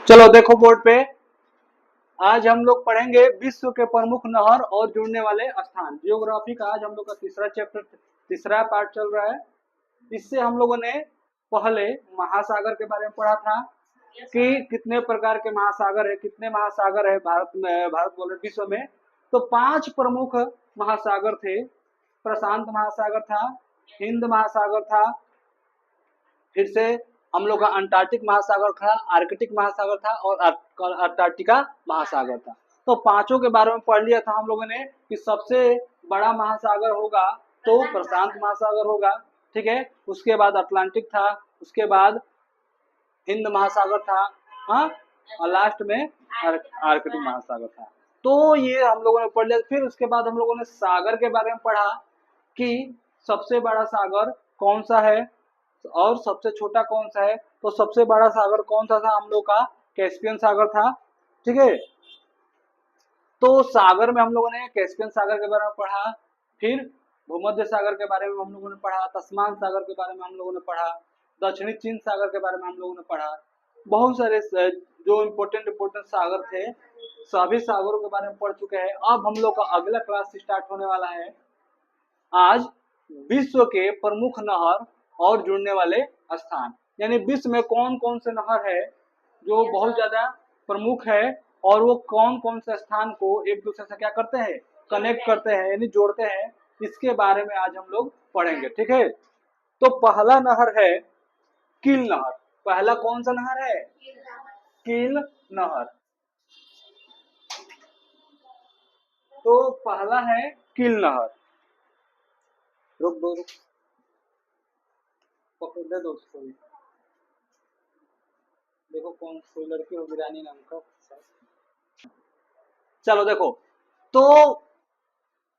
चलो देखो बोर्ड पे। आज हम लोग पढ़ेंगे विश्व के प्रमुख नहर और जुड़ने वाले स्थान। जियोग्राफी का आज हम लोग का तीसरा चैप्टर, तीसरा पार्ट चल रहा है। इससे हम लोगों ने पहले महासागर के बारे में पढ़ा था कि कितने प्रकार के महासागर है, कितने महासागर है भारत में, भारत बोल रहे विश्व में। तो 5 प्रमुख महासागर थे। प्रशांत महासागर था, हिंद महासागर था, फिर से हम लोग का अंटार्कटिक महासागर था, आर्कटिक महासागर था और अंटार्कटिका महासागर था। तो पांचों के बारे में पढ़ लिया था हम लोगों ने कि सबसे बड़ा महासागर होगा तो प्रशांत महासागर होगा, ठीक है। उसके बाद अटलांटिक था, उसके बाद हिंद महासागर था, हाँ, और लास्ट में आर्कटिक महासागर था। तो ये हम लोगों ने पढ़ लिया। फिर उसके बाद हम लोगों ने सागर के बारे में पढ़ा कि सबसे बड़ा सागर कौन सा है और सबसे छोटा कौन सा है। तो सबसे बड़ा सागर कौन सा था हम लोग का? कैस्पियन सागर था, ठीक है। तो सागर में हम लोगों ने कैस्पियन सागर के बारे में पढ़ा, फिर भूमध्य सागर के बारे में हम लोगों ने पढ़ा, तस्मान सागर के बारे में हम लोगों ने पढ़ा, दक्षिणी चीन सागर के बारे में हम लोगों ने पढ़ा। बहुत सारे जो इम्पोर्टेंट सागर थे सभी सागरों के बारे में पढ़ चुके हैं। अब हम लोग का अगला क्लास स्टार्ट होने वाला है आज विश्व के प्रमुख नहर और जुड़ने वाले स्थान। यानी विश्व में कौन कौन से नहर है जो बहुत ज्यादा प्रमुख है और वो कौन कौन से स्थान को एक दूसरे से क्या करते हैं, कनेक्ट करते हैं, यानी जोड़ते हैं। इसके बारे में आज हम लोग पढ़ेंगे, ठीक है। तो पहला नहर है कील नहर। पहला कौन सा नहर है? कील नहर। तो पहला है कील नहर। रुक दो, पकड़ दे दो उसको भी। देखो कौन कोई लड़की हो गिरानी नाम का। चलो देखो, तो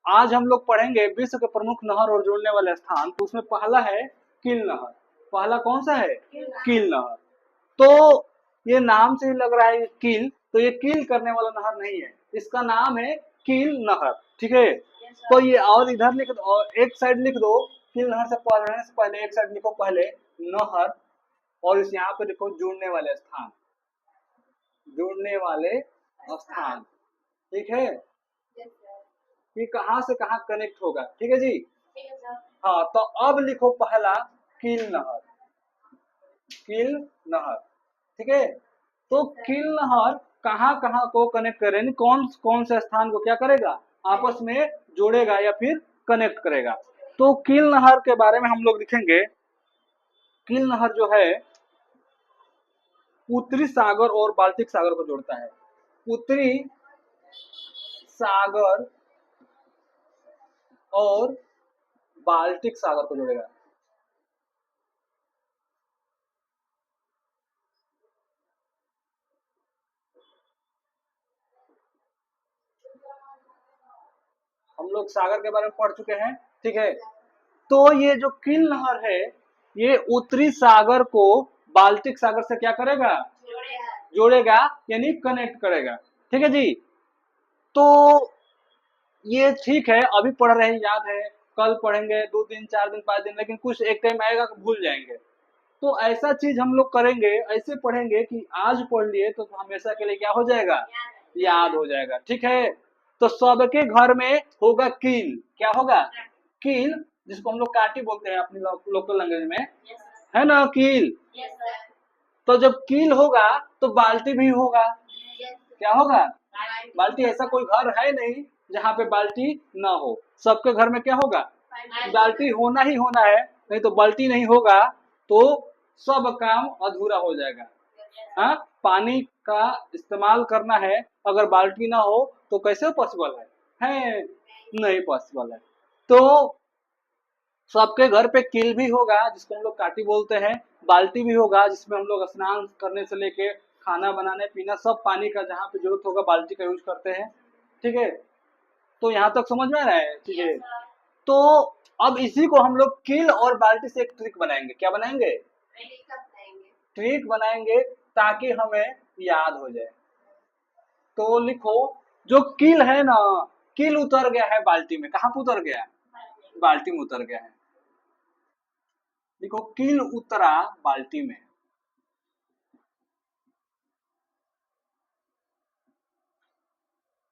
आज हम लोग पढ़ेंगे विश्व के प्रमुख नहर और जोड़ने वाले स्थान। तो उसमें पहला है कील नहर। पहला कौन सा है? कील नहर। तो ये नाम से ही लग रहा है कील, तो ये कील करने वाला नहर नहीं है, इसका नाम है कील नहर, ठीक है। तो ये और इधर लिख दो, और एक साइड लिख दो कील नहर से पढ़ने से पहले एक साइड लिखो पहले नहर, और इस यहाँ पे लिखो जुड़ने वाले स्थान, जुड़ने वाले स्थान, ठीक है। कि कहाँ से कहाँ कनेक्ट होगा, ठीक है जी। हाँ, तो अब लिखो पहला कील नहर, कील नहर, ठीक है। तो कील नहर कहाँ कहाँ को कनेक्ट करें, कौन कौन से स्थान को क्या करेगा, आपस में जोड़ेगा या फिर कनेक्ट करेगा। तो कील नहर के बारे में हम लोग लिखेंगे। कील नहर जो है उत्तरी सागर और बाल्टिक सागर को जोड़ता है। उत्तरी सागर और बाल्टिक सागर को जोड़ेगा। हम लोग सागर के बारे में पढ़ चुके हैं, ठीक है। तो ये जो कील नहर है ये उत्तरी सागर को बाल्टिक सागर से क्या करेगा, जोड़ेगा, यानी कनेक्ट करेगा, ठीक है जी। तो ये ठीक है, अभी पढ़ रहे हैं, याद है, कल पढ़ेंगे, 2 दिन 4 दिन 5 दिन, लेकिन कुछ एक टाइम आएगा कि भूल जाएंगे। तो ऐसा चीज हम लोग करेंगे, ऐसे पढ़ेंगे कि आज पढ़ लिए तो हमेशा के लिए क्या हो जाएगा, याद हो जाएगा, ठीक है। तो सबके घर में होगा कील। क्या होगा? कील, जिसको हम लोग काटी बोलते हैं अपनी लोकल लैंग्वेज में, है ना कील। तो जब कील होगा तो बाल्टी भी होगा। क्या होगा? बाल्टी। ऐसा कोई घर है नहीं जहाँ पे बाल्टी ना हो, सबके घर में क्या होगा, बाल्टी होना ही होना है। नहीं तो बाल्टी नहीं होगा तो सब काम अधूरा हो जाएगा। हाँ, पानी का इस्तेमाल करना है, अगर बाल्टी ना हो तो कैसे पॉसिबल है नहीं पॉसिबल है। तो सबके घर पे कील भी होगा जिसको हम लोग काटी बोलते हैं, बाल्टी भी होगा जिसमें हम लोग स्नान करने से लेके खाना बनाने पीना सब पानी का जहाँ पे जरूरत होगा बाल्टी का यूज करते हैं, ठीक है। तो यहाँ तक समझ में आ रहा है, ठीक है। तो अब इसी को हम लोग कील और बाल्टी से एक ट्रिक बनाएंगे। क्या बनाएंगे? ट्रिक बनाएंगे ताकि हमें याद हो जाए। तो लिखो, जो कील है ना, कील उतर गया है बाल्टी में। कहाँ पे उतर गया? बाल्टी में उतर गया है। देखो कील उतरा बाल्टी में।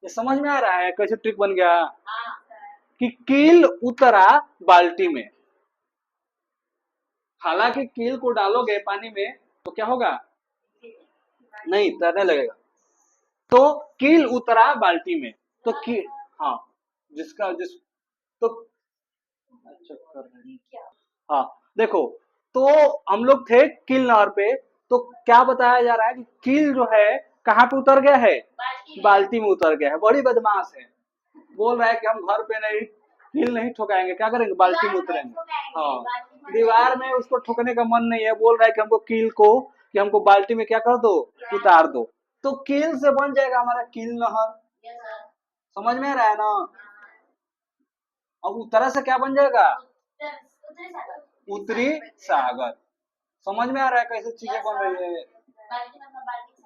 ये समझ में आ रहा है कैसे ट्रिक बन गया कि कील उतरा बाल्टी में। हालांकि कील को डालोगे पानी में तो क्या होगा, नहीं तैरने लगेगा। तो कील उतरा बाल्टी में, तो कील, हाँ जिसका जिस, तो अच्छा कर रहे हैं। हाँ देखो, तो हम लोग थे कील नहर पे, तो क्या बताया जा रहा है कि कील जो है कहाँ पे उतर गया है, बाल्टी में उतर गया है। बड़ी बदमाश है, बोल रहा है कि हम घर पे नहीं कील नहीं ठोकाएंगे, क्या करेंगे, बाल्टी में उतरेंगे। हाँ, दीवार में उसको ठोकने का मन नहीं है, बोल रहा है कि हमको कील को, कि हमको बाल्टी में क्या कर दो, उतार दो। तो कील से बन जाएगा हमारा कील नहर। समझ में आ रहा है ना। अब उतरा से क्या बन जाएगा, उत्तरी सागर। समझ में आ रहा है कैसे चीजें बन रही है।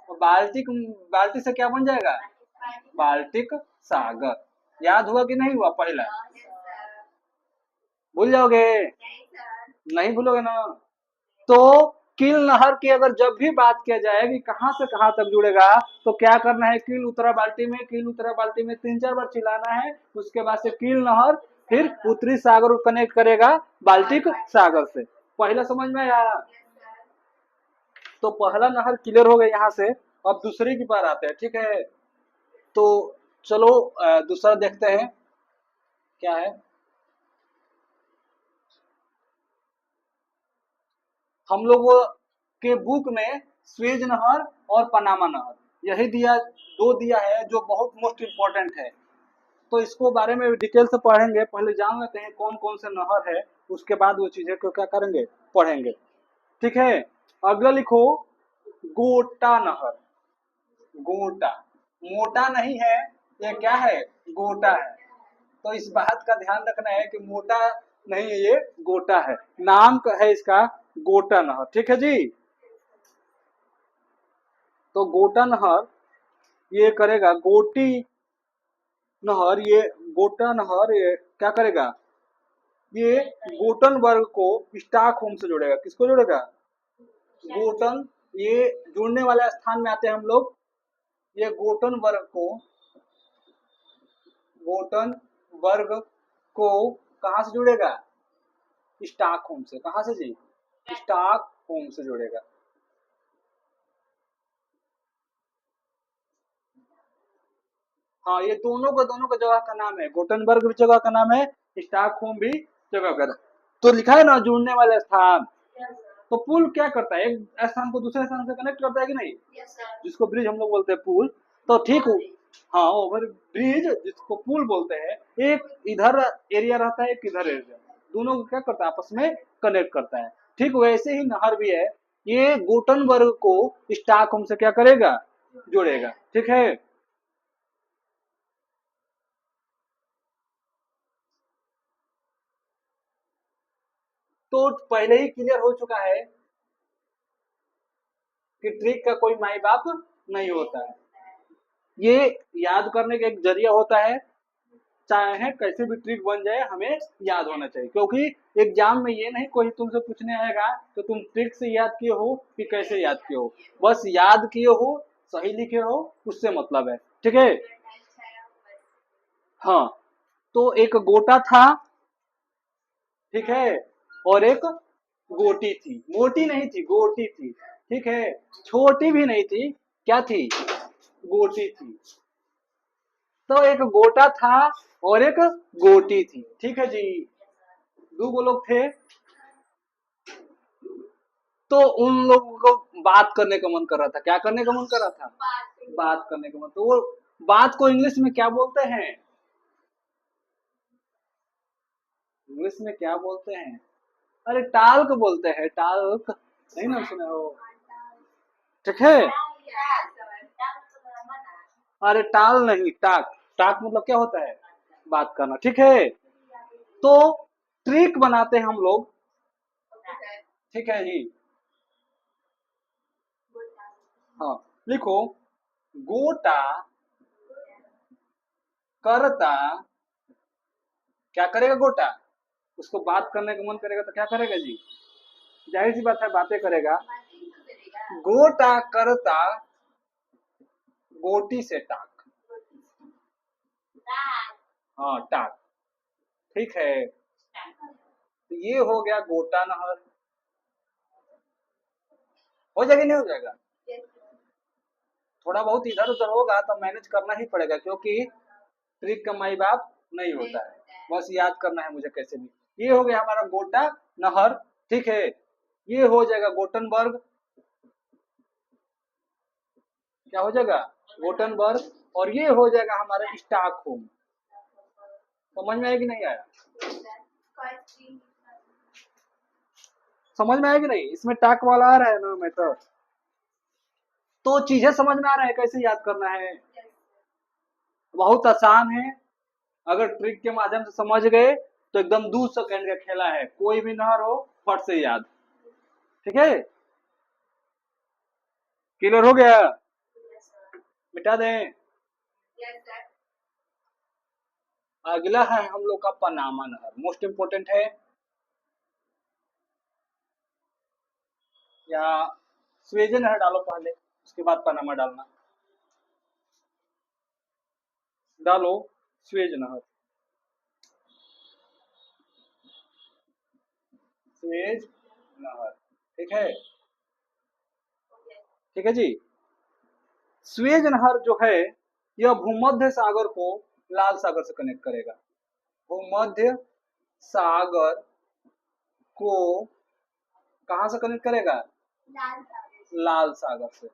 तो बाल्टिक, बाल्टी से क्या बन जाएगा, बाल्टिक सागर। याद हुआ कि नहीं हुआ पहला, भूल जाओगे, नहीं भूलोगे ना। तो कील नहर की अगर जब भी बात किया जाए कि कहां से कहां तक जुड़ेगा, तो क्या करना है, कील उतरा बाल्टी में, कील उतरा बाल्टी में 3-4 बार चिल्लाना है। उसके बाद से कील नहर फिर उत्तरी सागर को कनेक्ट करेगा बाल्टिक सागर से। पहला समझ में आया। तो पहला नहर क्लियर हो गया यहाँ से। अब दूसरे की बार आते हैं, ठीक है। तो चलो दूसरा देखते हैं क्या है। हम लोग के बुक में स्वेज नहर और पनामा नहर यही दिया, दो दिया है जो बहुत मोस्ट इम्पोर्टेंट है। तो इसको बारे में डिटेल से पढ़ेंगे, पहले जान लेते हैं कौन कौन से नहर है, उसके बाद वो चीजें को क्या करेंगे, पढ़ेंगे। ठीक है, अगला लिखो गोटा नहर। गोटा, मोटा नहीं है, ये क्या है, गोटा है। तो इस बात का ध्यान रखना है कि मोटा नहीं है, ये गोटा है। नाम है इसका गोटा नहर, ठीक है जी। तो गोटा नहर ये करेगा, गोटी नहर, ये गोटा नहर ये क्या करेगा, ये गोटनबर्ग को स्टॉकहोम से जोड़ेगा। किसको जोड़ेगा, गोटन, ये जुड़ने वाले स्थान में आते हैं हम लोग। ये गोटनबर्ग को, गोटनबर्ग को कहां से जुड़ेगा, स्टॉकहोम से। कहां से जी, स्टॉकहोम से जुड़ेगा। हाँ, ये दोनों का जगह का नाम है, गोटनबर्ग भी जगह का नाम है, स्टॉकहोम भी जगह का। तो लिखा है ना जुड़ने वाले स्थान। तो पुल क्या करता है, एक स्थान को दूसरे स्थान से कनेक्ट करता है कि नहीं, जिसको ब्रिज हम लोग बोलते हैं पुल। तो ठीक हो, हाँ ओवर ब्रिज जिसको पुल बोलते हैं, एक इधर एरिया रहता है, एक इधर एरिया, दोनों को क्या करता है, आपस में कनेक्ट करता है। ठीक वैसे ही नहर भी है, ये गोटनबर्ग को स्टॉकहोम से क्या करेगा, जोड़ेगा। ठीक है, तो पहले ही क्लियर हो चुका है कि ट्रिक का कोई माई बाप नहीं होता है। ये याद करने का एक जरिया होता है, चाहे कैसे भी ट्रिक बन जाए हमें याद होना चाहिए। क्योंकि एग्जाम में ये नहीं कोई तुमसे पूछने आएगा तो तुम ट्रिक से याद किए हो कि कैसे याद किए हो, बस याद किए हो, सही लिखे हो, उससे मतलब है। ठीक है, हाँ। तो एक गोटा था, ठीक है, और एक गोटी थी, मोटी नहीं थी, गोटी थी। ठीक है, छोटी भी नहीं थी, क्या थी, गोटी थी। तो एक गोटा था और एक गोटी थी। ठीक है जी, दो लोग थे। तो उन लोगों को बात करने का मन कर रहा था। क्या करने का मन कर रहा था, बात करने का मन। तो वो बात को इंग्लिश में क्या बोलते हैं, इंग्लिश में क्या बोलते हैं, अरे टाल्क बोलते हैं, टाल्क, नहीं ना सुना हो। ठीक है, अरे टाल नहीं, टाक, टाक मतलब क्या होता है, बात करना। ठीक है, तो ट्रिक बनाते हैं हम लोग। ठीक है जी, हाँ लिखो, गोटा करता, क्या करेगा गोटा, उसको बात करने का मन करेगा तो क्या करेगा जी, जाहिर सी बात है बातें करेगा। गोटा करता गोटी से टाक, हाँ टाक, ठीक है। तो ये हो गया गोटा नहर। हो जाएगा नहीं हो जाएगा? थोड़ा बहुत इधर उधर होगा तो मैनेज करना ही पड़ेगा, क्योंकि ट्रिक का माई बाप नहीं होता है, बस याद करना है मुझे कैसे भी। ये हो गया हमारा गोटा नहर, ठीक है। ये हो जाएगा गोटनबर्ग, क्या हो जाएगा? गोटनबर्ग। और ये हो जाएगा हमारा स्टॉकहोम। समझ में आया कि नहीं आया? समझ में आया कि नहीं? इसमें टाक वाला आ रहा है ना मैटर, तो चीजें समझ में आ रहा है कैसे याद करना है। बहुत आसान है, अगर ट्रिक के माध्यम से समझ गए तो एकदम 2 सेकंड का खेला है, कोई भी नहर हो फट से याद, ठीक है। क्लियर हो गया? मिटा दें? अगला है हम लोग का पनामा नहर, मोस्ट इंपोर्टेंट है। या स्वेज नहर डालो पहले, उसके बाद पनामा डालना। डालो स्वेज नहर, स्वेज नहर, ठीक है। ठीक है जी। स्वेज नहर जो है यह भूमध्य सागर को लाल सागर से कनेक्ट करेगा। भूमध्य सागर को कहां से कनेक्ट करेगा? लाल सागर से।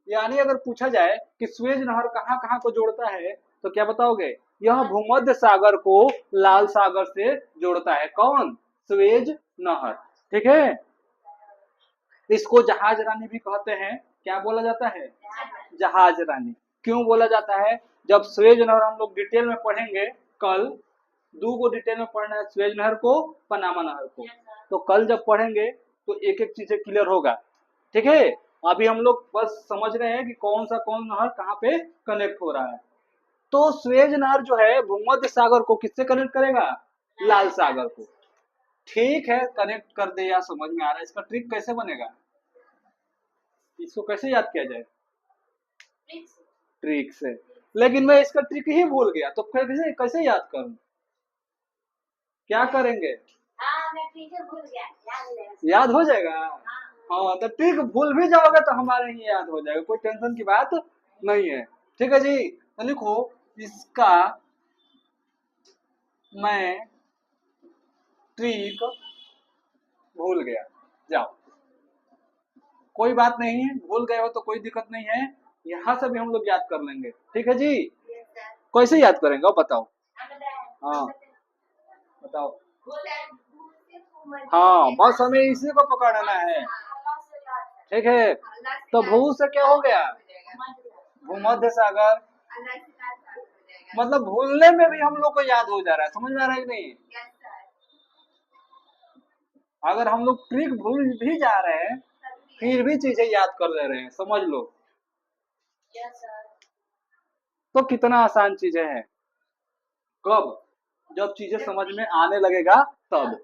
यानी अगर पूछा जाए कि स्वेज नहर कहां कहां को जोड़ता है तो क्या बताओगे? यह भूमध्य सागर को लाल सागर से जोड़ता है। कौन? स्वेज नहर, ठीक है। इसको जहाज रानी भी कहते हैं। क्या बोला जाता है? जहाज रानी। क्यों बोला जाता है? जब स्वेज नहर हम लोग डिटेल में पढ़ेंगे कल, दो को डिटेल में पढ़ना है, स्वेज नहर को, पनामा नहर को, तो कल जब पढ़ेंगे तो एक एक चीजें क्लियर होगा, ठीक है। अभी हम लोग बस समझ रहे हैं कि कौन सा कौन नहर कहाँ पे कनेक्ट हो रहा है। तो स्वेज नहर जो है भूमध्य सागर को किससे कनेक्ट करेगा? लाल सागर को। ठीक है, कनेक्ट कर दे या समझ में आ रहा है। इसका ट्रिक कैसे बनेगा? इसको कैसे याद किया जाए? ट्रिक से। लेकिन मैं इसका ट्रिक ही भूल गया, तो फिर कैसे कैसे याद करूं? क्या करेंगे? याद हो जाएगा। हाँ, तो ट्रिक भूल भी जाओगे तो हमारे ही याद हो जाएगा, कोई टेंशन की बात नहीं है। ठीक है जी। तो लिखो इसका मैं ट्रिक भूल गया। जाओ, कोई बात नहीं है, भूल गए हो तो कोई दिक्कत नहीं है, यहाँ से भी हम लोग याद कर लेंगे। ठीक है जी। कैसे याद करेंगे आप बताओ? हाँ बताओ। हाँ, बस हमें इसी को पकड़ना है, ठीक है। तो भू से क्या हो गया? भूमध्य सागर। मतलब भूलने में भी हम लोग को याद हो जा रहा है, समझ में आ रहा है कि नहीं? अगर हम लोग ट्रिक भूल भी जा रहे हैं फिर भी चीजें याद कर ले रहे हैं, समझ लो। तो कितना आसान चीजें हैं। कब? जब चीजें समझ में आने लगेगा तब।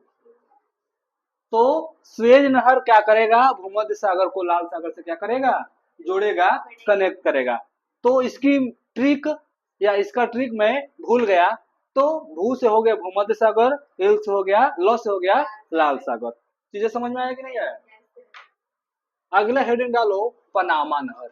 तो स्वेज नहर क्या करेगा? भूमध्य सागर को लाल सागर से क्या करेगा? जोड़ेगा, कनेक्ट करेगा। तो इसकी ट्रिक या इसका ट्रिक मैं भूल गया, तो भू से हो गया भूमध्य सागर, एल से हो गया, ल से हो गया लाल सागर। चीजें समझ में आया कि नहीं आया? अगला हेडिंग डालो पनामा नहर।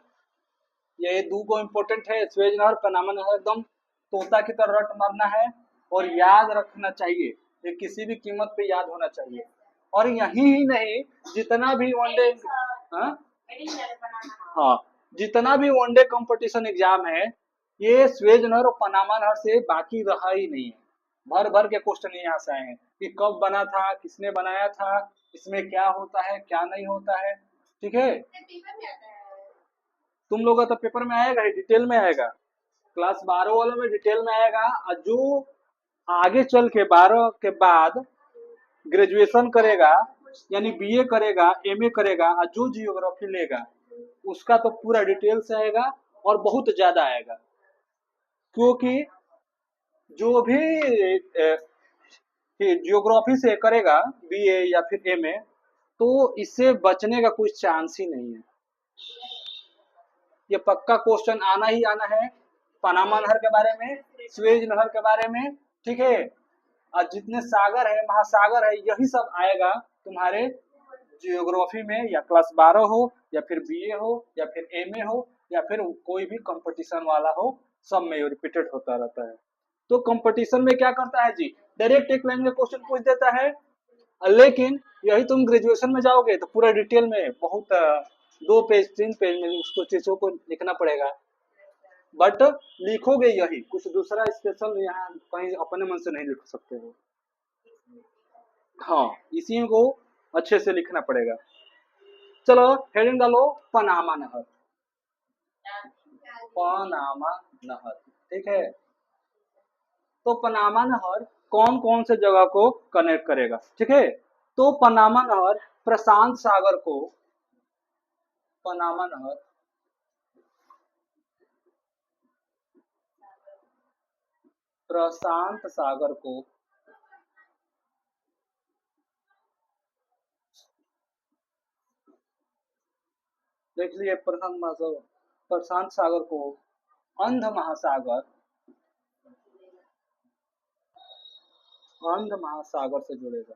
ये दो को इम्पोर्टेंट है, स्वेज नहर, पनामा नहर, एकदम तोता की तरह रट मारना है और याद रखना चाहिए। ये किसी भी कीमत पे याद होना चाहिए। और यही ही नहीं, जितना भी वनडे, हाँ हाँ, जितना भी वनडे कंपटीशन एग्जाम है, ये स्वेज नहर और पनामा नहर से बाकी रहा ही नहीं है। भर भर के क्वेश्चन यहाँ से आए हैं कि कब बना था, किसने बनाया था, इसमें क्या होता है, क्या नहीं होता है, ठीक है। तुम लोग का तो पेपर में आएगा ही, डिटेल में आएगा। क्लास 12 वालों में डिटेल में आएगा, और जो आगे चल के 12 के बाद ग्रेजुएशन करेगा, यानी बीए करेगा, एमए करेगा, और जो जियोग्राफी लेगा उसका तो पूरा डिटेल से आएगा और बहुत ज्यादा आएगा। क्योंकि जो भी कि ज्योग्राफी से करेगा बीए या फिर एमए, तो इससे बचने का कोई चांस ही नहीं है। ये पक्का क्वेश्चन आना ही आना है, पनामा नहर के बारे में, स्वेज नहर के बारे में, ठीक है। और जितने सागर है, महासागर है, यही सब आएगा तुम्हारे जियोग्राफी में, या क्लास 12 हो, या फिर बीए हो, या फिर एमए हो, या फिर कोई भी कंपटीशन वाला हो, सब में ये रिपीटेड होता रहता है। तो कंपटीशन में क्या करता है जी, डायरेक्ट एक लाइन में क्वेश्चन पूछ देता है। लेकिन यही तुम ग्रेजुएशन में जाओगे तो पूरा डिटेल में बहुत 2 पेज 3 पेज में उसको चीजों को लिखना पड़ेगा। बट लिखोगे यही, कुछ दूसरा स्पेशल यहाँ कहीं अपने मन से नहीं लिख सकते हो। हाँ, इसी को अच्छे से लिखना पड़ेगा। चलो हेडिंग डालो, पनामा नहर। पनामा नहर, ठीक है। तो पनामा नहर कौन कौन से जगह को कनेक्ट करेगा, ठीक है। तो पनामा नहर प्रशांत सागर को, पनामा नहर प्रशांत सागर को देख लिए, प्रशांत सागर को अंध महासागर, अंध महासागर से जुड़ेगा।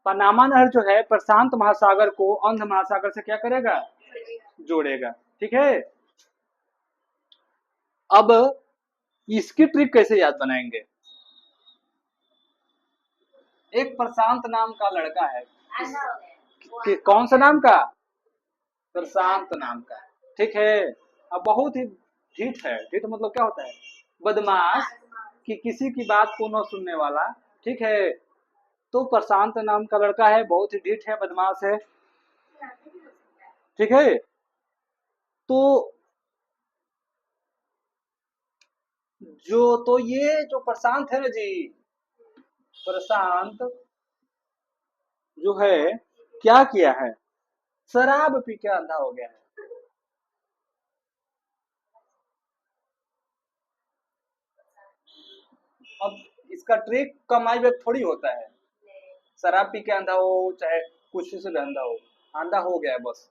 पनामा नहर जो है प्रशांत महासागर को अंध महासागर से क्या करेगा, जोड़ेगा, ठीक है। अब इसकी ट्रिक कैसे याद बनाएंगे। एक प्रशांत नाम का लड़का है, कौन सा नाम का, प्रशांत नाम का, ठीक है। अब बहुत ही ढीठ है, ढीठ मतलब क्या होता है, बदमाश, कि किसी की बात को न सुनने वाला, ठीक है। तो प्रशांत नाम का लड़का है, बहुत ही ढीठ है, बदमाश है, ठीक है। तो ये जो प्रशांत है ना जी, प्रशांत जो है क्या किया है, शराब पी के अंधा हो गया है। अब इसका ट्रिक कमाई बैक थोड़ी होता है, शराब पी के अंधा हो चाहे कुछ से भी अंधा हो, अंधा हो गया है बस।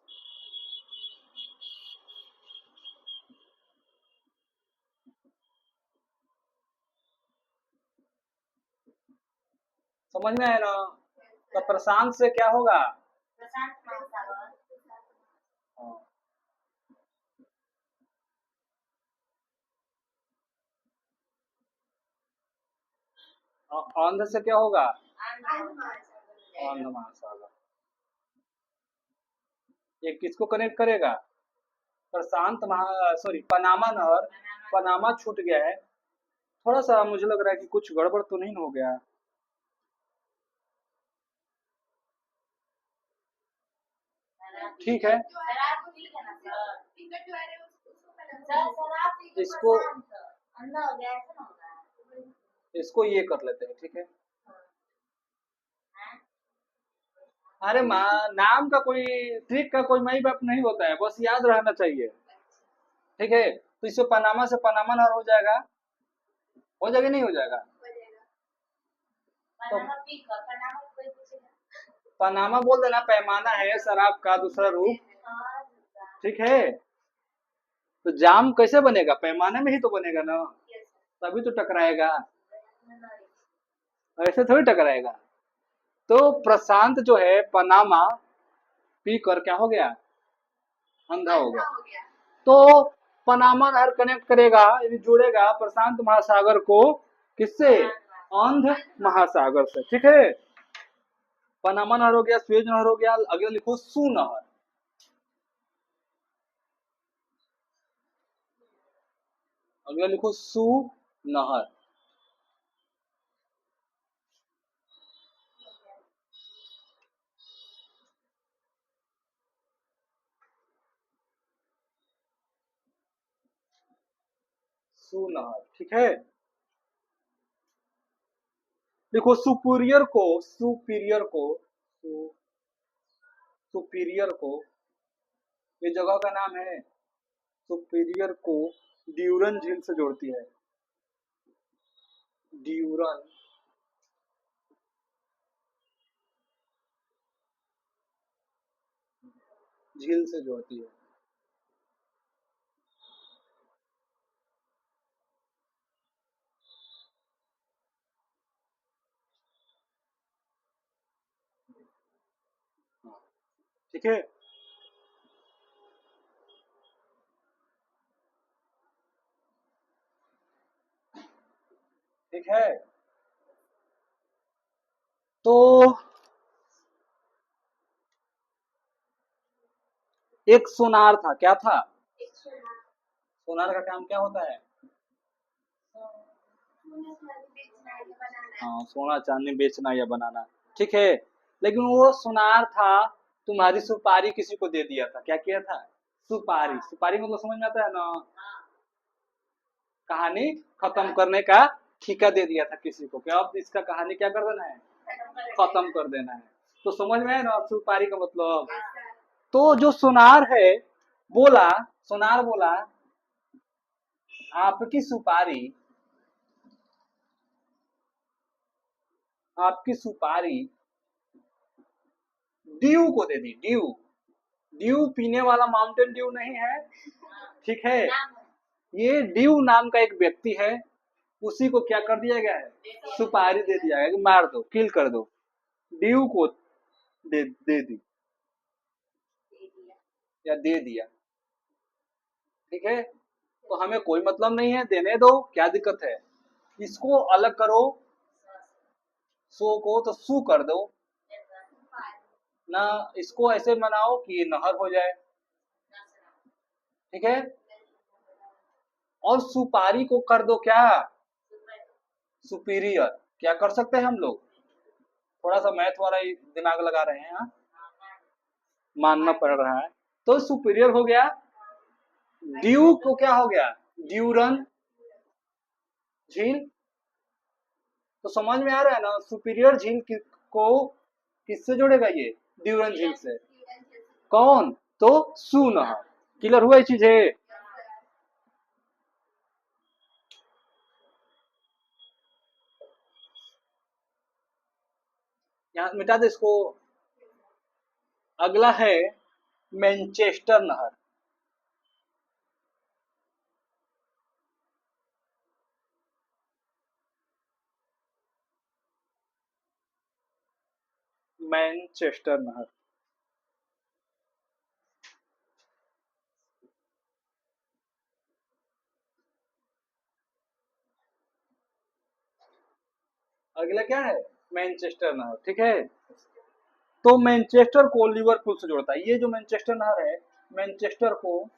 समझ में आया ना। तो प्रशांत से क्या होगा, हाँ, अंध से क्या होगा, अंध महासागर। ये किसको कनेक्ट करेगा, प्रशांत महा सॉरी पनामा नहर, पनामा छूट गया है। थोड़ा सा मुझे लग रहा है कि कुछ गड़बड़ तो नहीं हो गया, ठीक है। इसको इसको ये कर लेते हैं, ठीक है। अरे माँ, नाम का कोई ट्रिक का कोई माई बाप नहीं होता है, बस याद रहना चाहिए, ठीक है। तो इससे पनामा से पनामा नहर हो जाएगा, हो जाएगा नहीं हो जाएगा। तो पनामा बोल देना, पैमाना है शराब का दूसरा रूप, ठीक है। तो जाम कैसे बनेगा, पैमाने में ही तो बनेगा ना, तभी तो टकराएगा, ऐसे थोड़ी टकराएगा। तो प्रशांत जो है पनामा पी कर क्या हो गया, अंधा हो गया। तो पनामा नहर कनेक्ट करेगा, यानी जोड़ेगा प्रशांत महासागर को, किससे, अंध महासागर से, ठीक है। पनामा नहर हो गया, स्वेज नहर हो गया, अगला लिखो सू नहर। अगला लिखो सू नहर। सू नहर, ठीक है। देखो सुपीरियर को ये जगह का नाम है। सुपीरियर को ड्यूरन झील से जोड़ती है। ड्यूरन झील से जोड़ती है। ठीक है। ठीक है। तो एक सोनार था, क्या था? सोनार का काम क्या होता है? हाँ, सोना चांदी बेचना या बनाना। ठीक है। लेकिन वो सोनार था, तुम्हारी सुपारी किसी को दे दिया था। क्या किया था? सुपारी। सुपारी मतलब समझ में आता है ना? कहानी खत्म करने का ठेका दे दिया था किसी को, क्या अब इसका कहानी क्या कर देना है? खत्म कर देना है। तो समझ में है ना सुपारी का मतलब? तो जो सुनार है, बोला सुनार बोला, आपकी सुपारी, आपकी सुपारी ड्यू को दे दी। ड्यू, ड्यू पीने वाला माउंटेन ड्यू नहीं है। ठीक है। ये ड्यू नाम का एक व्यक्ति है, उसी को क्या कर दिया गया है? सुपारी दे दिया गया कि मार दो, किल कर दो। ड्यू को दे दी या दे दिया। ठीक है। तो हमें कोई मतलब नहीं है, देने दो, क्या दिक्कत है? इसको अलग करो, सो को तो सू कर दो ना। इसको ऐसे बनाओ कि ये नहर हो जाए। ठीक है। और सुपारी को कर दो क्या? सुपीरियर। क्या कर सकते हैं हम लोग? थोड़ा सा मैथ वाला ही दिमाग लगा रहे हैं, हाँ? मानना पड़ रहा है। तो सुपीरियर हो गया। ड्यू को क्या हो गया? ड्यूरन झील। तो समझ में आ रहा है ना? सुपीरियर झील को किससे जोड़ेगा ये? ड्यूरन झील से। कौन? तो सू नहर। क्लियर हुआ ये चीज है? यहाँ मिटा दे इसको। अगला है मैनचेस्टर नहर। मैनचेस्टर नहर। अगला क्या है? मैनचेस्टर नहर। ठीक है। तो मैनचेस्टर को लिवरपूल से जोड़ता है। ये जो मैनचेस्टर नहर है, मैनचेस्टर को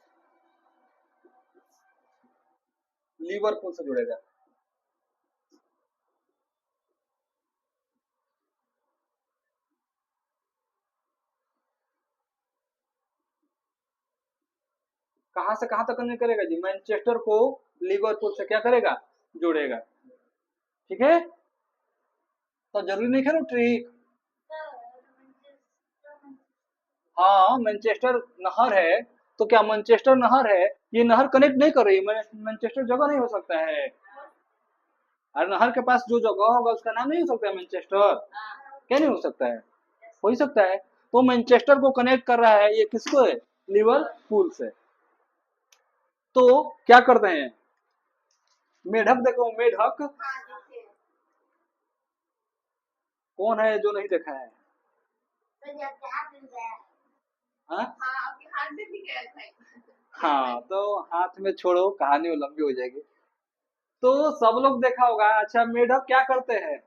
लिवरपूल से जुड़ेगा। कहां से कहां तक कनेक्ट करेगा जी? मैनचेस्टर को लिवरपूल से क्या करेगा? जोड़ेगा। ठीक है। तो जरूरी नहीं है ना ट्रिक। हाँ, मैनचेस्टर नहर है, तो क्या मैनचेस्टर नहर है, ये नहर कनेक्ट नहीं कर रही है। मैनचेस्टर जगह नहीं हो सकता है। और नहर के पास जो जगह होगा उसका नाम नहीं हो सकता है मैनचेस्टर? क्या नहीं हो सकता है? हो ही सकता है। तो मैनचेस्टर को कनेक्ट कर रहा है, ये किसको है? लिवरपूल से। तो क्या करते हैं? मेढक देखो, मेढक कौन है जो नहीं देखा है? हाँ? हाँ, तो हाथ में छोड़ो, कहानी वो लंबी हो जाएगी। तो सब लोग देखा होगा। अच्छा, मेढक क्या करते हैं?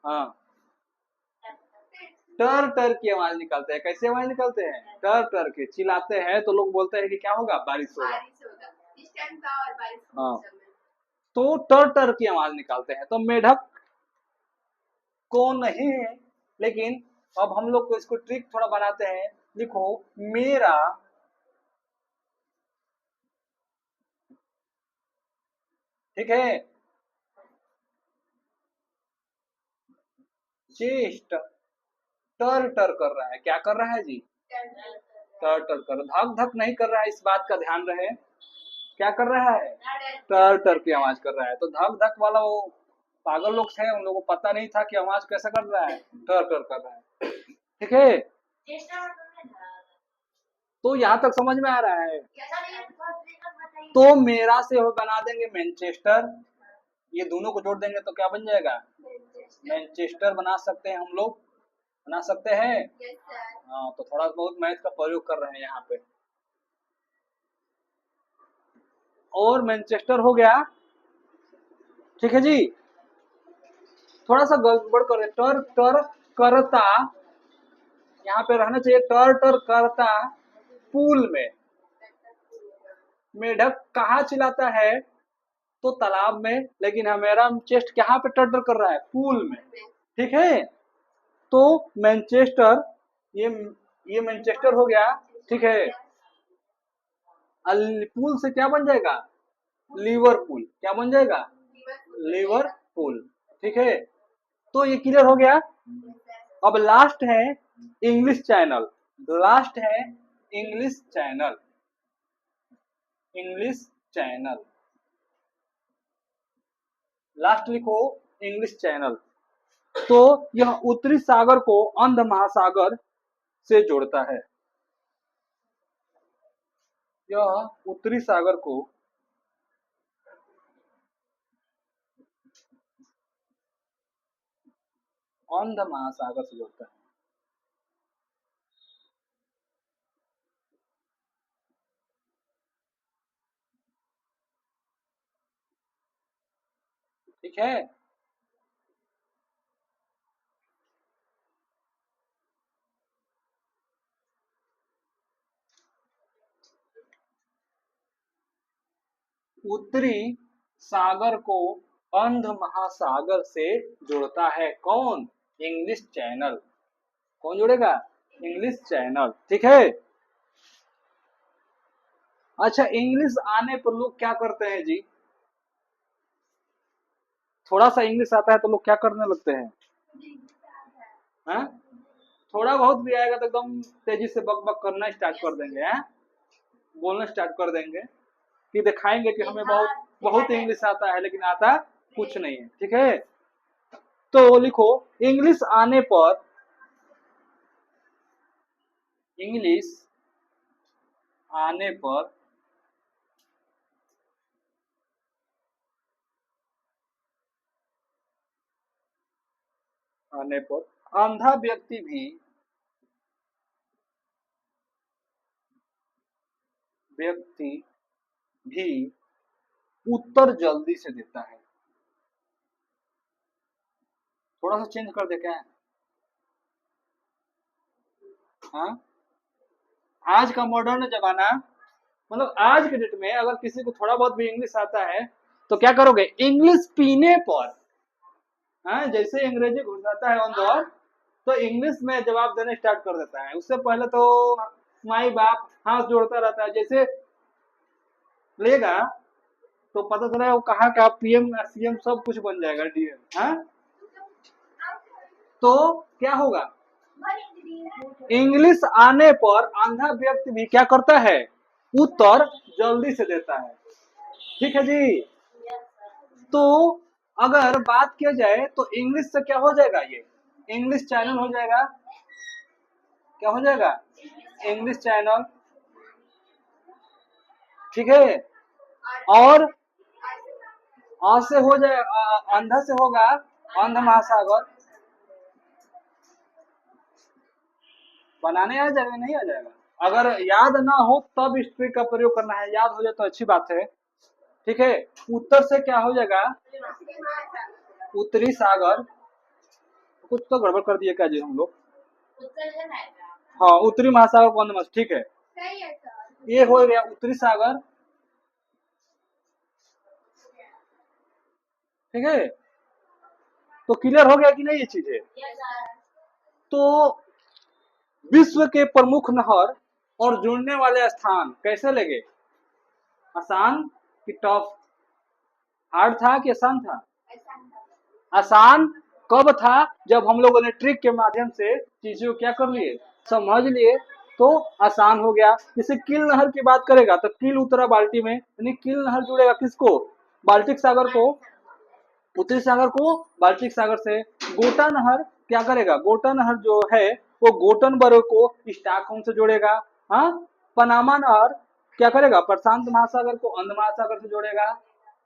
हाँ, टर टर की आवाज निकालते हैं। कैसे आवाज निकालते हैं? टर टर के चिल्लाते हैं, तो लोग बोलते हैं कि क्या होगा? बारिश होगा। हाँ, तो टर टर की आवाज निकालते हैं। तो मेढक को नहीं है, लेकिन अब हम लोग को इसको ट्रिक थोड़ा बनाते हैं। लिखो, मेरा ठीक है, चेस्ट टर टर कर रहा है। क्या कर रहा है जी? टर टर कर, धक धक नहीं कर रहा है, इस बात का ध्यान रहे। क्या कर रहा है? टर टर की आवाज कर रहा है। तो धक धक वाला वो पागल लोग थे, उन लोगों को पता नहीं था कि आवाज कैसे कर रहा है, टर टर कर रहा है। ठीक है, तो यहाँ तक समझ में आ रहा है। तो मेरा से बना देंगे मैनचेस्टर, ये दोनों को जोड़ देंगे तो क्या बन जाएगा? मैनचेस्टर बना सकते हैं हम लोग, बना सकते हैं। हाँ, तो थोड़ा बहुत मैथ का प्रयोग कर रहे हैं यहाँ पे। और मैनचेस्टर हो गया, ठीक है जी। थोड़ा सा गड़बड़ कर, टर टर करता, यहाँ पे रहना चाहिए टर टर करता पूल में। मेढक कहाँ चिल्लाता है? तो तालाब में, लेकिन हमारा चेस्ट कहाँ पे टर टर कर रहा है? पूल में। ठीक है, तो मैनचेस्टर, ये मैनचेस्टर हो गया, ठीक है। पूल से क्या बन जाएगा? लिवरपूल। क्या बन जाएगा? लिवरपूल। ठीक है, तो ये क्लियर हो गया। अब लास्ट है इंग्लिश चैनल, लास्ट है English channel, English channel, last लिखो इंग्लिश चैनल। तो यह उत्तरी सागर को अंध महासागर से जोड़ता है, यह उत्तरी सागर को अंध महासागर से जोड़ता है। ठीक है, उत्तरी सागर को अंध महासागर से जोड़ता है कौन? English channel. कौन जोड़ेगा? English channel. ठीक है, अच्छा, इंग्लिश आने पर लोग क्या करते हैं जी? थोड़ा सा इंग्लिश आता है तो लोग क्या करने लगते हैं? हाँ? थोड़ा बहुत भी आएगा तो एकदम तेजी से बक बक करना स्टार्ट कर देंगे, हैं? बोलना स्टार्ट कर देंगे कि दिखाएंगे कि हमें बहुत बहुत इंग्लिश आता है, लेकिन आता कुछ नहीं है। ठीक है, तो लिखो इंग्लिश आने पर, इंग्लिश आने पर आने पर अंधा व्यक्ति भी उत्तर जल्दी से देता है। थोड़ा सा चेंज कर दे क्या? हाँ, आज का मॉडर्न जमाना, मतलब आज के डेट में अगर किसी को थोड़ा बहुत भी इंग्लिश आता है तो क्या करोगे? इंग्लिश पीने पर, हाँ, जैसे अंग्रेजी घुस जाता है ऑन दौर, तो इंग्लिश में जवाब देने स्टार्ट कर देता है। उससे पहले तो माई बाप हाथ जोड़ता रहता है, जैसे लेगा तो पता चला वो कहाँ का पीएम सीएम सब कुछ बन जाएगा, डीएम। हाँ, तो क्या होगा? इंग्लिश आने पर अंधा व्यक्ति भी क्या करता है? उत्तर जल्दी से देता है। ठीक है जी, तो अगर बात किया जाए तो इंग्लिश से क्या हो जाएगा? ये इंग्लिश चैनल हो जाएगा। क्या हो जाएगा? English channel. ठीक है, और से हो जाए, अंधा से होगा अंध महासागर। बनाने आ जाएगा, नहीं आ जाएगा? अगर याद ना हो तब इस ट्रिक का प्रयोग करना है, याद हो जाए तो अच्छी बात है। ठीक है, उत्तर से क्या हो जाएगा? उत्तरी सागर। कुछ तो गड़बड़ कर दिए क्या जी हम लोग? हाँ, उत्तरी महासागर कौन मस्त, ठीक है, ये हो गया उत्तरी सागर। ठीक है, तो क्लियर हो गया कि नहीं ये चीजें? तो विश्व के प्रमुख नहर और जुड़ने वाले स्थान कैसे लगे? आसान कि टफ? हार्ड था कि आसान था? आसान कब था? जब हम लोगों ने ट्रिक के माध्यम से चीजों को क्या कर लिए, समझ लिए, तो आसान हो गया। जैसे कील नहर की बात करेगा तो कील उतरा बाल्टी में, यानी कील नहर जुड़ेगा किसको, बाल्टिक सागर को, उत्तरी सागर को बाल्टिक सागर से। गोटा नहर क्या करेगा, गोटा नहर जो है वो गोटनबर्ग को स्टॉकहोम से जोड़ेगा। हाँ, पनामा नहर क्या करेगा, प्रशांत महासागर को अंध महासागर से जोड़ेगा।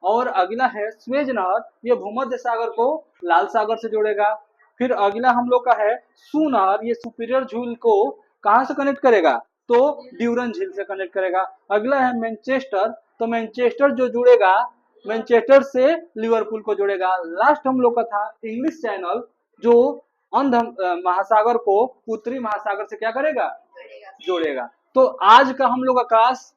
और अगला है स्वेज नहर, ये भूमध्य सागर को लाल सागर से जोड़ेगा। फिर अगला हम लोग का है सू नहर, ये सुपीरियर झील को कहाँ से कनेक्ट करेगा, तो ड्यूरन झील से कनेक्ट करेगा। अगला है मैनचेस्टर, तो मैनचेस्टर जो जुड़ेगा, मैनचेस्टर से लिवरपूल को जोड़ेगा। लास्ट हम लोग का था इंग्लिश चैनल, जो अंध महासागर को उत्तरी महासागर से क्या करेगा, जोड़ेगा। तो आज का हम लोग का क्लास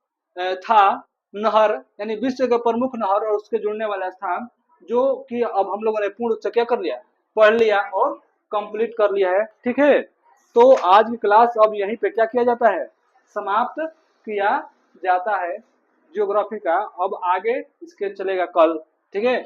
था नहर, यानी विश्व के प्रमुख नहर और उसके जुड़ने वाले स्थान, जो कि अब हम लोगों ने पूर्ण रूप से क्या कर लिया, पढ़ लिया और कंप्लीट कर लिया है। ठीक है, तो आज की क्लास अब यहीं पे क्या किया जाता है, समाप्त किया जाता है ज्योग्राफी का। अब आगे इसके चलेगा कल। ठीक है।